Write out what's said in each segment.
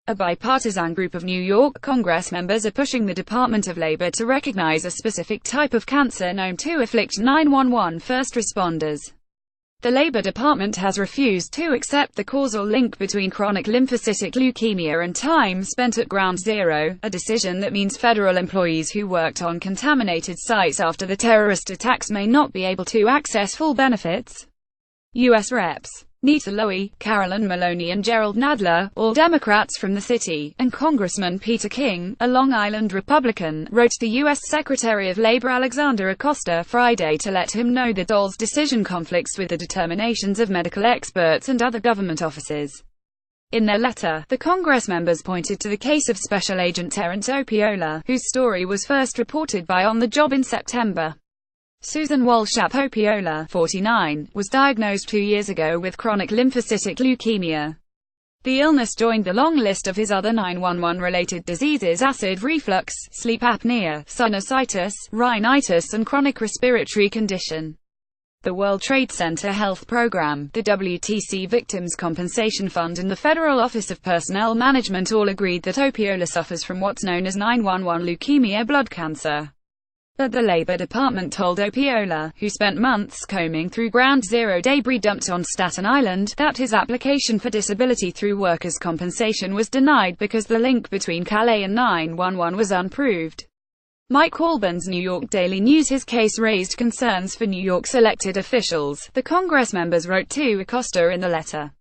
A bipartisan group of New York Congress members are pushing the Department of Labor to recognize a specific type of cancer known to afflict 911 first responders. The Labor Department has refused to accept the causal link between chronic lymphocytic leukemia and time spent at Ground Zero, a decision that means federal employees who worked on contaminated sites after the terrorist attacks may not be able to access full benefits. U.S. Reps. Nita Lowey, Carolyn Maloney and Gerald Nadler, all Democrats from the city, and Congressman Peter King, a Long Island Republican, wrote the U.S. Secretary of Labor Alexander Acosta Friday to let him know the DOL's decision conflicts with the determinations of medical experts and other government offices. In their letter, the Congress members pointed to the case of Special Agent Terrence Opiola, whose story was first reported by On the Job in September. Susan Walshap Opiola, 49, was diagnosed 2 years ago with chronic lymphocytic leukemia. The illness joined the long list of his other 911-related diseases: acid reflux, sleep apnea, sinusitis, rhinitis and chronic respiratory condition. The World Trade Center Health Program, the WTC Victims Compensation Fund and the Federal Office of Personnel Management all agreed that Opiola suffers from what's known as 911 leukemia blood cancer. But the Labor Department told Opiola, who spent months combing through Ground Zero debris dumped on Staten Island, that his application for disability through workers' compensation was denied because the link between Calais and 911 was unproved. Mike Walburn's New York Daily News. His case raised concerns for New York's elected officials, the Congress members wrote to Acosta in the letter.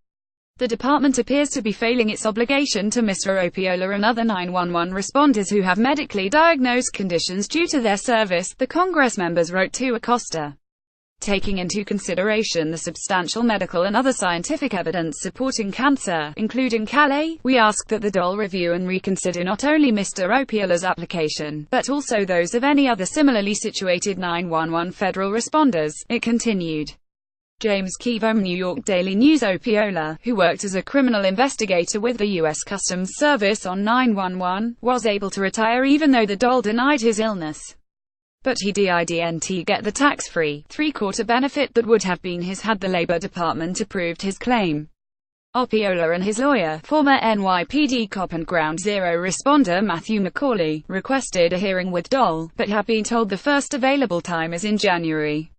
The department appears to be failing its obligation to Mr. Opiola and other 911 responders who have medically diagnosed conditions due to their service, the Congress members wrote to Acosta. Taking into consideration the substantial medical and other scientific evidence supporting cancer, including Calais, we ask that the DOL review and reconsider not only Mr. Opiola's application, but also those of any other similarly situated 911 federal responders, it continued. James Keevom, New York Daily News. Opiola, who worked as a criminal investigator with the U.S. Customs Service on 911, was able to retire even though the DOL denied his illness. But he didn't get the tax-free, three-quarter benefit that would have been his had the Labor Department approved his claim. Opiola and his lawyer, former NYPD cop and Ground Zero responder Matthew McCauley, requested a hearing with DOL, but have been told the first available time is in January.